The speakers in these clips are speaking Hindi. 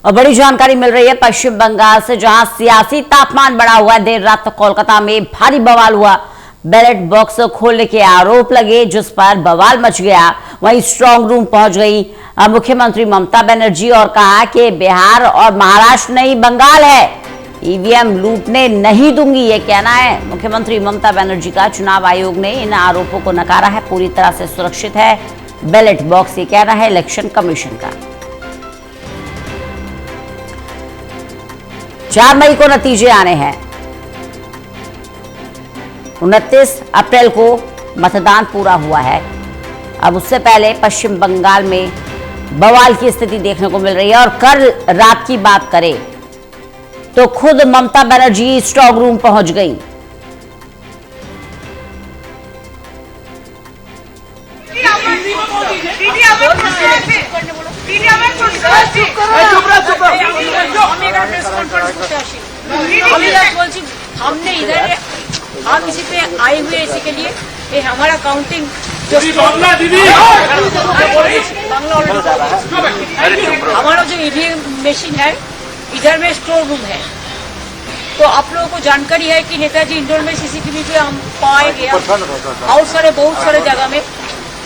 और बड़ी जानकारी मिल रही है पश्चिम बंगाल से, जहां सियासी तापमान बढ़ा हुआ है। देर रात तो कोलकाता में भारी बवाल हुआ। बैलेट बॉक्स खोलने के आरोप लगे, जिस पर बवाल मच गया। वहीं स्ट्रांग रूम पहुंच गई मुख्यमंत्री ममता बनर्जी और कहा कि बिहार और महाराष्ट्र नहीं, बंगाल है, ईवीएम लूटने नहीं दूंगी, ये कहना है मुख्यमंत्री ममता बनर्जी का। चुनाव आयोग ने इन आरोपों को नकारा है, पूरी तरह से सुरक्षित है बैलेट बॉक्स, ये कहना है इलेक्शन कमीशन का। 4 मई को नतीजे आने हैं। 29 अप्रैल को मतदान पूरा हुआ है। अब उससे पहले पश्चिम बंगाल में बवाल की स्थिति देखने को मिल रही है। और कल रात की बात करें तो खुद ममता बनर्जी स्ट्रांग रूम पहुंच गई। हमने इधर हम इसी पे आए हुए इसी के लिए ये हमारा काउंटिंग हमारा जो ईवीएम मशीन है इधर में स्टोर रूम है। तो आप लोगों को जानकारी है कि नेताजी इंडोर में सीसीटीवी पे हम पाए गया और बहुत सारे जगह में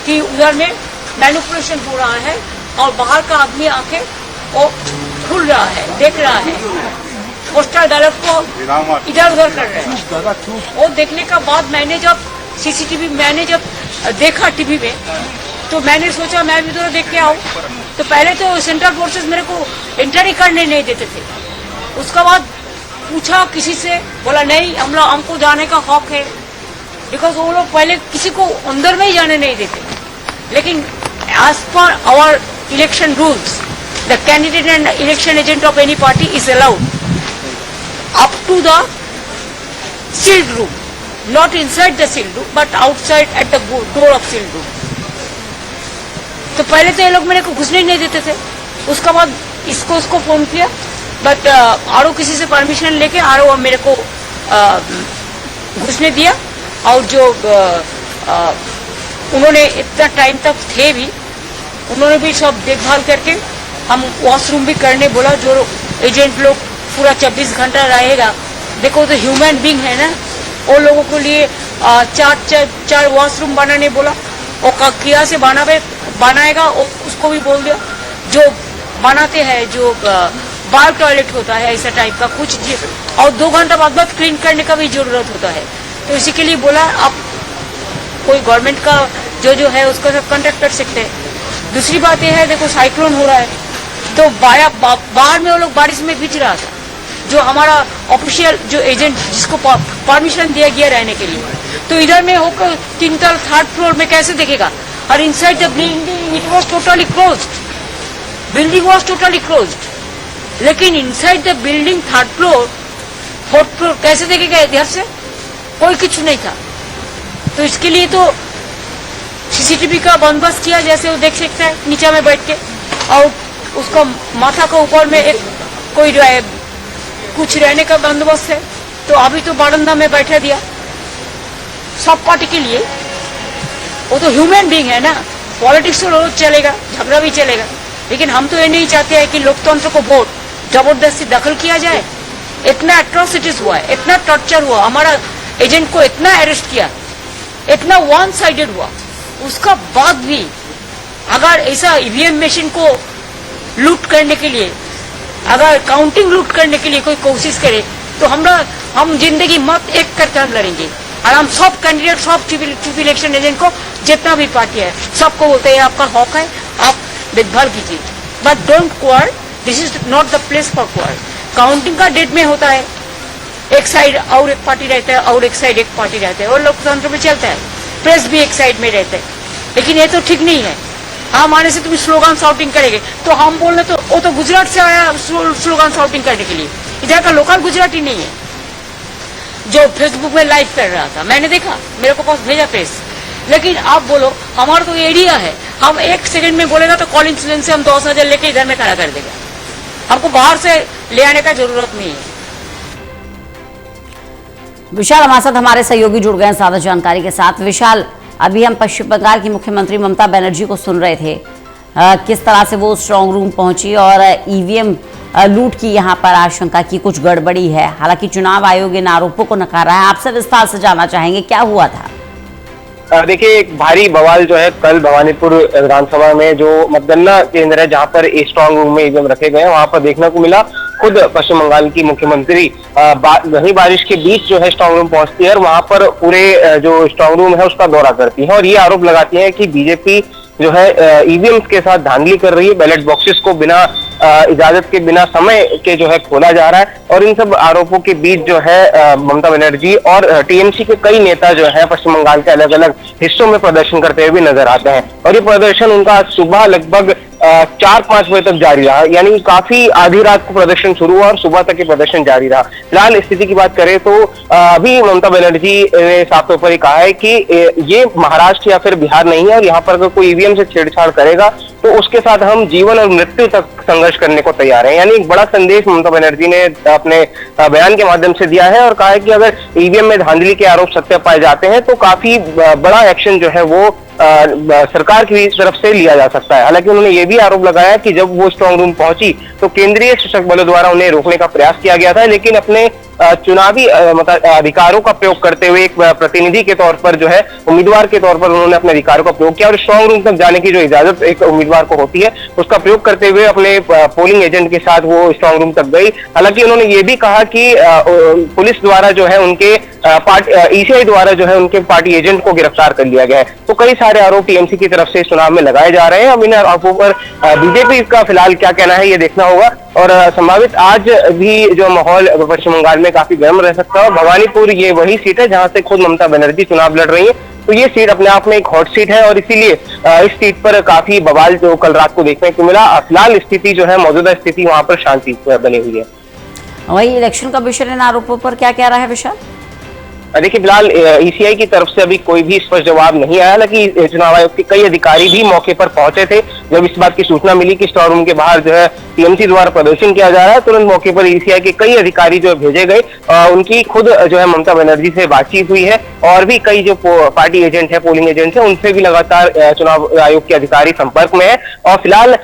कि उधर में मैनिपुलेशन हो रहा है और बाहर का आदमी आके वो खुल रहा है, देख रहा है, पोस्टर डायलॉग को इधर उधर कर रहे हैं। वो देखने का बाद मैंने जब सीसीटीवी देखा टीवी में, तो मैंने सोचा मैं भी तो देख के आऊं। तो पहले तो सेंट्रल फोर्सेस मेरे को एंटर ही करने नहीं देते थे। उसका बाद पूछा किसी से, बोला नहीं हमको जाने का हक है, बिकॉज वो लोग पहले किसी को अंदर में ही जाने नहीं देते। लेकिन as per our election rules the candidate and election agent of any party is allowed up to the sealed room, not inside the sealed room, but outside at the door of sealed room. तो पहले तो ये लोग मेरे को घुसने ही नहीं देते थे। उसका बाद उसको फोन किया, बट आरो किसी से परमिशन लेके आरो मेरे को घुसने दिया। और जो उन्होंने इतना टाइम तक थे भी, उन्होंने भी सब देखभाल करके हम वॉशरूम भी करने बोला। जो एजेंट लोग पूरा 24 घंटा रहेगा, देखो तो ह्यूमन बीइंग है ना, वो लोगों के लिए चार वॉशरूम बनाने बोला। वो किया से बनाएगा, उसको भी बोल दिया। जो बनाते हैं जो बाल टॉयलेट होता है ऐसा टाइप का कुछ, और 2 घंटा बाद क्लीन करने का भी जरूरत होता है। तो इसी के लिए बोला आप कोई गवर्नमेंट का जो है उसका सब कॉन्टेक्ट कर सकते हैं। दूसरी बात यह है, देखो साइक्लोन हो रहा है, तो बाहर में वो लोग बारिश में भीज रहा था। जो हमारा ऑफिशियल जो एजेंट जिसको परमिशन दिया गया रहने के लिए, तो इधर में होकर 3 तल 3rd फ्लोर में कैसे देखेगा। और inside the building it was totally closed, building was totally closed. लेकिन inside the building 3rd floor 4th floor कैसे देखेगा इधर से, कोई कुछ नहीं था। तो इसके लिए तो सीसीटीवी का बंदोबस्त किया, जैसे वो देख सकता है नीचे में बैठ के, और उसका माथा का ऊपर में एक कोई कुछ रहने का बंदोबस्त है। तो अभी तो बरामदा में बैठा दिया सब पार्टी के लिए। वो तो ह्यूमन बीइंग है ना, पॉलिटिक्स तो रोज चलेगा, झगड़ा भी चलेगा। लेकिन हम तो ये नहीं चाहते हैं कि लोकतंत्र को वोट जबरदस्ती दखल किया जाए। इतना एट्रोसिटीज हुआ है, इतना टॉर्चर हुआ, हमारा एजेंट को इतना अरेस्ट किया, इतना वन साइडेड हुआ। उसका बाद भी अगर ऐसा ईवीएम मशीन को लूट करने के लिए, अगर काउंटिंग लूट करने के लिए कोई कोशिश करे, तो हम जिंदगी मत एक करके हम लड़ेंगे। और हम सब कैंडिडेट, सब चीफ इलेक्शन एजेंट को, जितना भी पार्टी है, सबको बोलते हैं आपका हक है, आप देखभाल कीजिए, but don't quarrel, this is not the place for quarrel. Counting का डेट में होता है, एक साइड और एक पार्टी रहता है और एक साइड एक पार्टी रहता है, और लोकतंत्र में चलता है। प्रेस भी एक साइड में रहता है, लेकिन ये तो ठीक नहीं है। हम आने से तुम स्लोगन शाउटिंग करेंगे, तो हम बोलने तो वो तो गुजरात से आया स्लोगन शाउटिंग करने के लिए, इधर का लोकल गुजराती नहीं है। जो फेसबुक में लाइव कर रहा था मैंने देखा, मेरे को पास भेजा प्रेस। लेकिन आप बोलो हमारा तो एरिया है, हम 1 सेकंड में बोलेगा तो कॉल इंसिडेंट से हम 10,000 लेके इधर में खड़ा कर देगा। हमको बाहर से ले आने का जरूरत नहीं है। विशाल हमारे साथ हमारे सहयोगी जुड़ गए हैं ज्यादा जानकारी के साथ। विशाल, अभी हम पश्चिम बंगाल की मुख्यमंत्री ममता बनर्जी को सुन रहे थे, किस तरह से वो स्ट्रांग रूम पहुंची और ईवीएम लूट की यहाँ पर आशंका की कुछ गड़बड़ी है। हालांकि चुनाव आयोग इन आरोपों को नकारा है। आपसे विस्तार से जानना चाहेंगे क्या हुआ था। देखिए, एक भारी बवाल जो है कल भवानीपुर विधानसभा में जो मतगणना केंद्र है जहां पर स्ट्रांग रूम में ईवीएम रखे गए हैं वहां पर देखने को मिला। खुद पश्चिम बंगाल की मुख्यमंत्री घनी बारिश के बीच जो है स्ट्रांग रूम पहुंचती है और वहां पर पूरे जो स्ट्रांग रूम है उसका दौरा करती है और ये आरोप लगाती है कि बीजेपी जो है ईवीएम्स के साथ धांधली कर रही है, बैलेट बॉक्सेस को बिना इजाजत के, बिना समय के जो है खोला जा रहा है। और इन सब आरोपों के बीच जो है ममता बनर्जी और टीएमसी के कई नेता जो है पश्चिम बंगाल के अलग अलग हिस्सों में प्रदर्शन करते हुए भी नजर आते हैं और ये प्रदर्शन उनका सुबह लगभग 4-5 बजे तक जारी रहा, यानी काफी आधी रात को प्रदर्शन शुरू हुआ और सुबह तक ये प्रदर्शन जारी रहा। फिलहाल स्थिति की बात करें तो अभी ममता बनर्जी ने साफ तौर पर कहा है कि ये महाराष्ट्र या फिर बिहार नहीं है और यहाँ पर अगर कोई ईवीएम से छेड़छाड़ करेगा तो उसके साथ हम जीवन और मृत्यु तक संघर्ष करने को तैयार हैं। यानी एक बड़ा संदेश ममता बनर्जी ने अपने बयान के माध्यम से दिया है और कहा है कि अगर ईवीएम में धांधली के आरोप सत्य पाए जाते हैं तो काफी बड़ा एक्शन जो है वो सरकार की तरफ से लिया जा सकता है। हालांकि उन्होंने ये भी आरोप लगाया कि जब वो स्ट्रांग रूम पहुंची तो केंद्रीय सशस्त्र बलों द्वारा उन्हें रोकने का प्रयास किया गया था, लेकिन अपने चुनावी अधिकारों का प्रयोग करते हुए एक प्रतिनिधि के तौर पर जो है उम्मीदवार के तौर पर उन्होंने अपने अधिकारों का प्रयोग किया और स्ट्रांग रूम तक जाने की जो इजाजत एक उम्मीदवार को होती है उसका प्रयोग करते हुए अपने पोलिंग एजेंट के साथ वो स्ट्रांग रूम तक गई। हालांकि उन्होंने ये भी कहा कि पुलिस द्वारा जो है उनके ईसीआई द्वारा जो है उनके पार्टी एजेंट को गिरफ्तार कर लिया गया है। तो कई सारे आरोप टीएमसी की तरफ से चुनाव में लगाए जा रहे हैं। अब इन आरोपों पर बीजेपी का फिलहाल क्या कहना है ये देखना होगा और संभावित आज भी जो माहौल पश्चिम बंगाल में काफी गर्म रह सकता है। भवानीपुर ये वही सीट है जहां से खुद ममता बनर्जी चुनाव लड़ रही है, तो ये सीट अपने आप में एक हॉट सीट है और इसीलिए इस सीट पर काफी बवाल जो कल रात को देखने को मिला। फिलहाल स्थिति जो है मौजूदा स्थिति वहां पर शांति बनी हुई है। वही इलेक्शन कमीशन इन आरोपों पर क्या कह रहा है विशाल? देखिए, फिलहाल ईसीआई की तरफ से अभी कोई भी स्पष्ट जवाब नहीं आया। हालांकि चुनाव आयोग के कई अधिकारी भी मौके पर पहुंचे थे जब इस बात की सूचना मिली कि स्ट्रांग रूम के बाहर जो है टीएमसी द्वारा प्रदर्शन किया जा रहा है। तुरंत मौके पर ईसीआई के कई अधिकारी जो भेजे गए, उनकी खुद जो है ममता बनर्जी से बातचीत हुई है और भी कई जो पार्टी एजेंट है, पोलिंग एजेंट है, उनसे भी लगातार चुनाव आयोग के अधिकारी संपर्क में है। और फिलहाल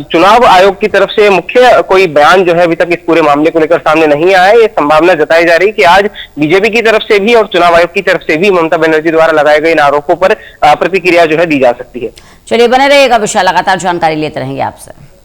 चुनाव आयोग की तरफ से मुख्य कोई बयान जो है अभी तक इस पूरे मामले को लेकर सामने नहीं आया है। ये संभावना जताई जा रही है कि आज बीजेपी की तरफ से भी और चुनाव आयोग की तरफ से भी ममता बनर्जी द्वारा लगाए गए इन आरोपों पर प्रतिक्रिया जो है दी जा सकती है। चलिए बने रहिएगा विशाल, लगातार जानकारी लेते रहेंगे आपसे।